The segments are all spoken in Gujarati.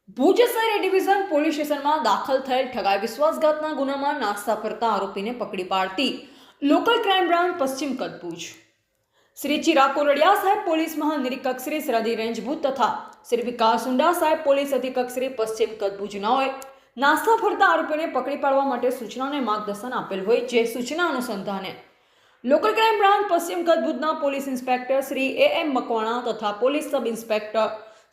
ભુજ શહેર એ ડિવિઝન પોલીસ સ્ટેશનમાં દાખલ થયેલ ઠગાઈ વિશ્વાસઘાતના ગુનામાં નાસ્તા ફરતા આરોપીને પકડી પાડતી લોકલ ક્રાઇમ બ્રાન્ચ પશ્ચિમ કચ્છ ભુજ શ્રી ચિરાગ કોરડિયા સાહેબ પોલીસ મહાનિરીક્ષક શ્રી સરહદી રેન્જ ભુજ તથા શ્રી વિકાસ ઉંડા સાહેબ પોલીસ અધિક્ષક શ્રી પશ્ચિમ કચ્છ ભુજનાઓએ નાસ્તા ફરતા આરોપીને પકડી પાડવા માટે સૂચના અને માર્ગદર્શન આપેલ હોય જે સૂચના અનુસંધાને લોકલ ક્રાઇમ બ્રાન્ચ પશ્ચિમ કચ્છ ભુજના police inspector Shri M Makwana તથા police sub inspector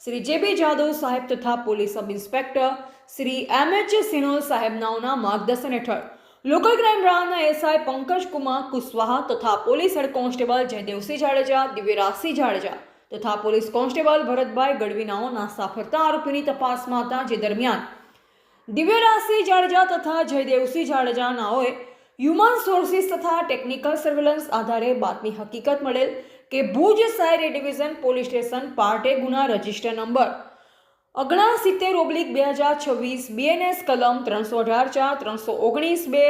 Shri JB. Jadav સાહેબ તથા police sub inspector Shri MH. Sinol સાહેબનાઓના માર્ગદર્શન હેઠળ લોકલ ક્રાઇમ બ્રાન્ચના એસઆઈ પંકજ કુમાર કુશવાહા તથા police head constable Jaydevsinh Jadeja Divyarajsinh Jadeja તથા પોલીસ કોન્સ્ટેબલ ભરતભાઈ ગઢવીનાઓ નાસ્તા ફરતા આરોપીની તપાસમાં હતા જે દરમિયાન દિવ્યરાજસિંહ જાડેજા તથા જયદેવસિંહ જાડેજાનાઓએ હ્યુમન સોર્સિસ તથા ટેકનિકલ સર્વેલન્સ આધારે બાતમી હકીકત મળેલ કે ભુજ શહેર A division police station part A ગુના રજિસ્ટર નંબર 79/2026 બીએનએસ કલમ 318 4 319 2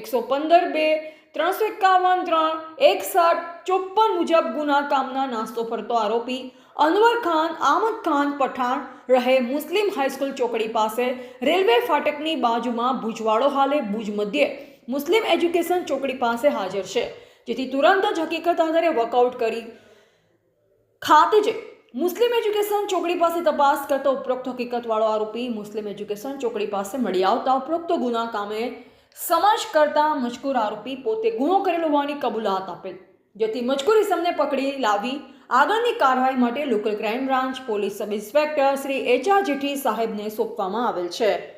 115 2 351 3 61 54 મુજબ ગુના કામના નાસ્તો ફરતો આરોપી અનવર ખાન આમદ ખાન પઠાણ રહે મુસ્લિમ હાઈસ્કૂલ ચોકડી પાસે રેલવે ફાટકની બાજુમાં ભુજવાડો હાલે ભુજ મધ્યે મુસ્લિમ એજ્યુકેશન ચોકડી પાસે હાજર છે જેથી તુરંત જ હકીકત આધારે વર્કઆઉટ કરી ખાતે જે મુસ્લિમ એજ્યુકેશન ચોકડી પાસે તપાસ કરતો ઉપરોક્ત હકીકતવાળો આરોપી મુસ્લિમ એજ્યુકેશન ચોકડી પાસે મળી આવતા ઉપરોક્ત ગુના કામે સમજ કરતા મજકૂર આરોપી પોતે ગુનો કરેલો હોવાની કબૂલાત આપેલ જેથી મજકૂર ઇસમને પકડી લાવી આગળની કાર્યવાહી માટે local crime branch police sub inspector Shri HR. Jethi સાહેબને સોંપવામાં આવેલ છે।